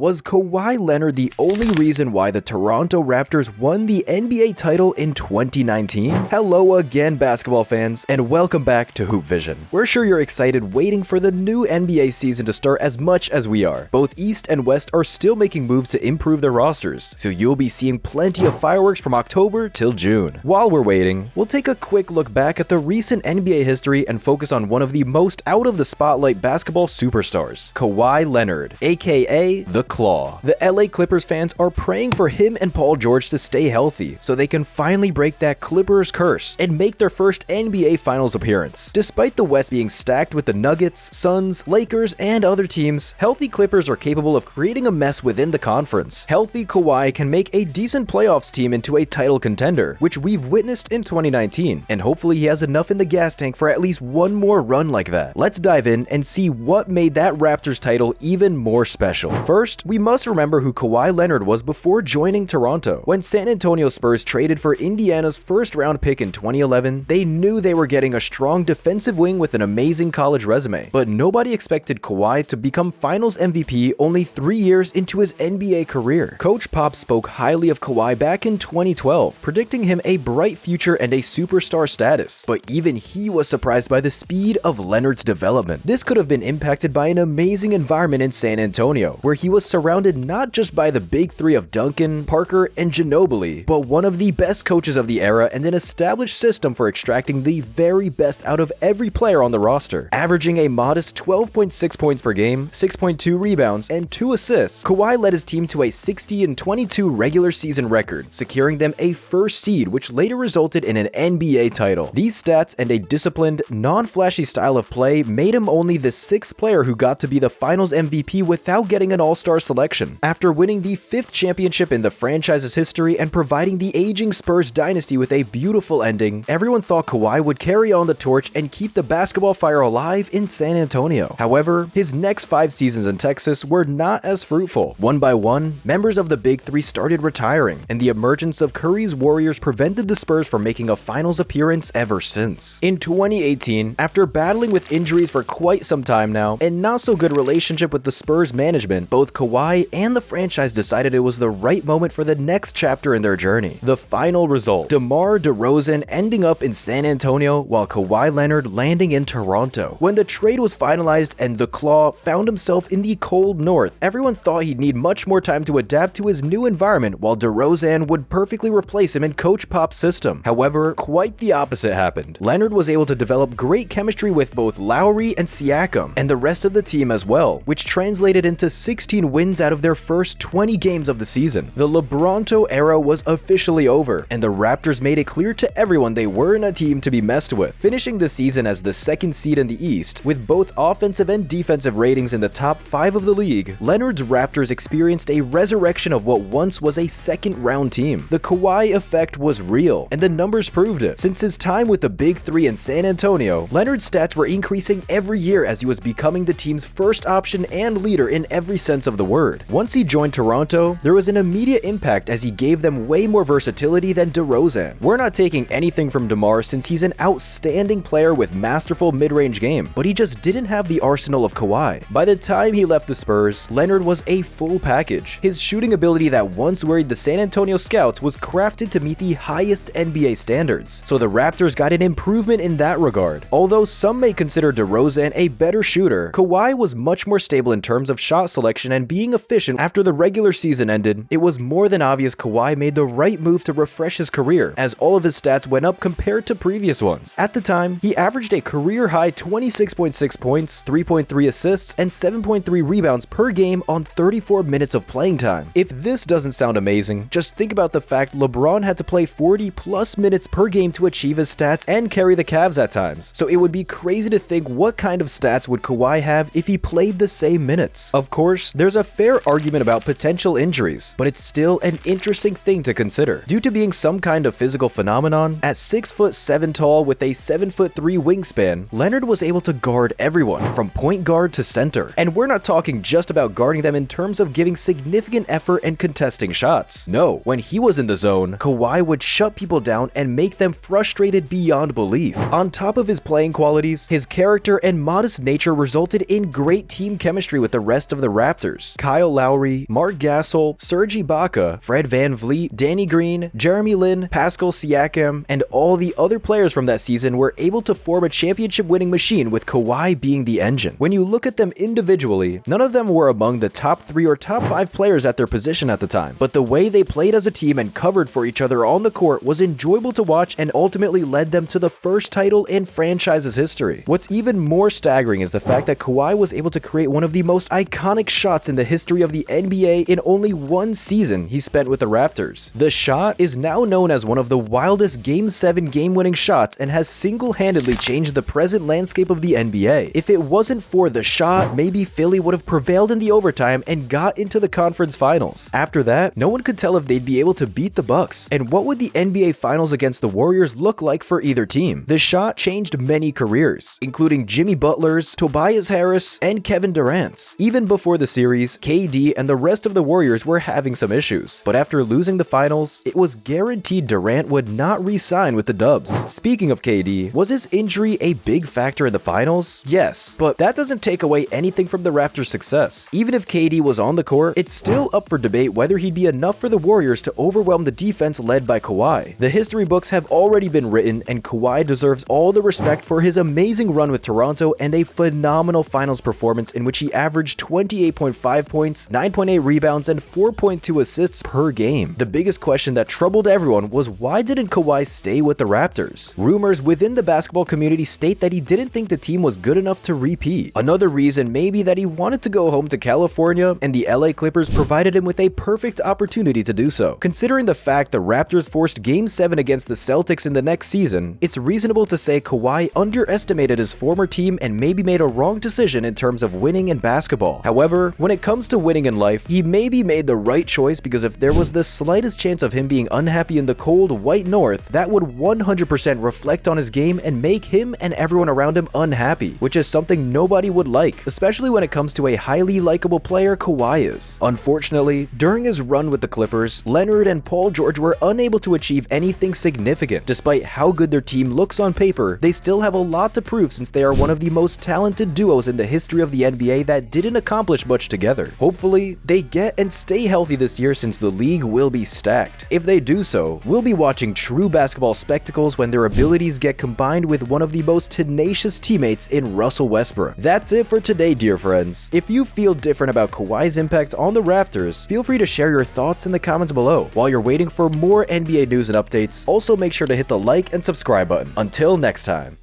Was Kawhi Leonard the only reason why the Toronto Raptors won the NBA title in 2019? Hello again, basketball fans, and welcome back to Hoop Vision. We're sure you're excited waiting for the new NBA season to start as much as we are. Both East and West are still making moves to improve their rosters, so you'll be seeing plenty of fireworks from October till June. While we're waiting, we'll take a quick look back at the recent NBA history and focus on one of the most out-of-the-spotlight basketball superstars, Kawhi Leonard, aka The Claw. The LA Clippers fans are praying for him and Paul George to stay healthy so they can finally break that Clippers curse and make their first NBA Finals appearance. Despite the West being stacked with the Nuggets, Suns, Lakers, and other teams, healthy Clippers are capable of creating a mess within the conference. Healthy Kawhi can make a decent playoffs team into a title contender, which we've witnessed in 2019, and hopefully he has enough in the gas tank for at least one more run like that. Let's dive in and see what made that Raptors title even more special. First, we must remember who Kawhi Leonard was before joining Toronto. When San Antonio Spurs traded for Indiana's first-round pick in 2011, they knew they were getting a strong defensive wing with an amazing college resume, but nobody expected Kawhi to become Finals MVP only 3 years into his NBA career. Coach Pop spoke highly of Kawhi back in 2012, predicting him a bright future and a superstar status, but even he was surprised by the speed of Leonard's development. This could have been impacted by an amazing environment in San Antonio, where he was surrounded not just by the big three of Duncan, Parker, and Ginobili, but one of the best coaches of the era and an established system for extracting the very best out of every player on the roster. Averaging a modest 12.6 points per game, 6.2 rebounds, and 2 assists, Kawhi led his team to a 60-22 regular season record, securing them a first seed, which later resulted in an NBA title. These stats and a disciplined, non-flashy style of play made him only the 6th player who got to be the Finals MVP without getting an All-Star selection. After winning the 5th championship in the franchise's history and providing the aging Spurs dynasty with a beautiful ending, everyone thought Kawhi would carry on the torch and keep the basketball fire alive in San Antonio. However, his next 5 seasons in Texas were not as fruitful. One by one, members of the Big Three started retiring, and the emergence of Curry's Warriors prevented the Spurs from making a Finals appearance ever since. In 2018, after battling with injuries for quite some time now, and not so good relationship with the Spurs management, both Kawhi and the franchise decided it was the right moment for the next chapter in their journey. The final result: DeMar DeRozan ending up in San Antonio while Kawhi Leonard landing in Toronto. When the trade was finalized and the Claw found himself in the cold north, everyone thought he'd need much more time to adapt to his new environment, while DeRozan would perfectly replace him in Coach Pop's system. However, quite the opposite happened. Leonard was able to develop great chemistry with both Lowry and Siakam, and the rest of the team as well, which translated into 16 wins out of their first 20 games of the season. The LeBronto era was officially over, and the Raptors made it clear to everyone they weren't a team to be messed with, finishing the season as the 2nd seed in the East, with both offensive and defensive ratings in the top 5 of the league. Leonard's Raptors experienced a resurrection of what once was a second-round team. The Kawhi effect was real, and the numbers proved it. Since his time with the Big Three in San Antonio, Leonard's stats were increasing every year as he was becoming the team's first option and leader in every sense of the word. Once he joined Toronto, there was an immediate impact as he gave them way more versatility than DeRozan. We're not taking anything from DeMar since he's an outstanding player with masterful mid-range game, but he just didn't have the arsenal of Kawhi. By the time he left the Spurs, Leonard was a full package. His shooting ability that once worried the San Antonio scouts was crafted to meet the highest NBA standards, so the Raptors got an improvement in that regard. Although some may consider DeRozan a better shooter, Kawhi was much more stable in terms of shot selection and being efficient. After the regular season ended, it was more than obvious Kawhi made the right move to refresh his career, as all of his stats went up compared to previous ones. At the time, he averaged a career-high 26.6 points, 3.3 assists, and 7.3 rebounds per game on 34 minutes of playing time. If this doesn't sound amazing, just think about the fact LeBron had to play 40+ minutes per game to achieve his stats and carry the Cavs at times, so it would be crazy to think what kind of stats would Kawhi have if he played the same minutes. Of course, there's a fair argument about potential injuries, but it's still an interesting thing to consider. Due to being some kind of physical phenomenon, at 6'7" tall with a 7'3" wingspan, Leonard was able to guard everyone, from point guard to center. And we're not talking just about guarding them in terms of giving significant effort and contesting shots. No, when he was in the zone, Kawhi would shut people down and make them frustrated beyond belief. On top of his playing qualities, his character and modest nature resulted in great team chemistry with the rest of the Raptors. Raptors. Kyle Lowry, Mark Gasol, Serge Ibaka, Fred VanVleet, Danny Green, Jeremy Lin, Pascal Siakam, and all the other players from that season were able to form a championship-winning machine with Kawhi being the engine. When you look at them individually, none of them were among the top 3 or top 5 players at their position at the time, but the way they played as a team and covered for each other on the court was enjoyable to watch and ultimately led them to the first title in franchise's history. What's even more staggering is the fact that Kawhi was able to create one of the most iconic shots in the history of the NBA in only one season he spent with the Raptors. The shot is now known as one of the wildest Game 7 game-winning shots and has single-handedly changed the present landscape of the NBA. If it wasn't for the shot, maybe Philly would have prevailed in the overtime and got into the conference finals. After that, no one could tell if they'd be able to beat the Bucks. And what would the NBA Finals against the Warriors look like for either team? The shot changed many careers, including Jimmy Butler's, Tobias Harris, and Kevin Durant's. Even before the series, KD and the rest of the Warriors were having some issues, but after losing the finals, it was guaranteed Durant would not re-sign with the Dubs. Speaking of KD, was his injury a big factor in the finals? Yes, but that doesn't take away anything from the Raptors' success. Even if KD was on the court, it's still up for debate whether he'd be enough for the Warriors to overwhelm the defense led by Kawhi. The history books have already been written, and Kawhi deserves all the respect for his amazing run with Toronto and a phenomenal finals performance in which he averaged 28.5 points, 9.8 rebounds, and 4.2 assists per game. The biggest question that troubled everyone was why didn't Kawhi stay with the Raptors? Rumors within the basketball community state that he didn't think the team was good enough to repeat. Another reason may be that he wanted to go home to California, and the LA Clippers provided him with a perfect opportunity to do so. Considering the fact the Raptors forced Game 7 against the Celtics in the next season, it's reasonable to say Kawhi underestimated his former team and maybe made a wrong decision in terms of winning in basketball. However, when it comes to winning in life, he maybe made the right choice, because if there was the slightest chance of him being unhappy in the cold white north, that would 100% reflect on his game and make him and everyone around him unhappy, which is something nobody would like, especially when it comes to a highly likable player Kawhi is. Unfortunately, during his run with the Clippers, Leonard and Paul George were unable to achieve anything significant. Despite how good their team looks on paper, they still have a lot to prove, since they are one of the most talented duos in the history of the NBA that didn't accomplish much together. Hopefully, they get and stay healthy this year, since the league will be stacked. If they do so, we'll be watching true basketball spectacles when their abilities get combined with one of the most tenacious teammates in Russell Westbrook. That's it for today, dear friends. If you feel different about Kawhi's impact on the Raptors, feel free to share your thoughts in the comments below. While you're waiting for more NBA news and updates, also make sure to hit the like and subscribe button. Until next time.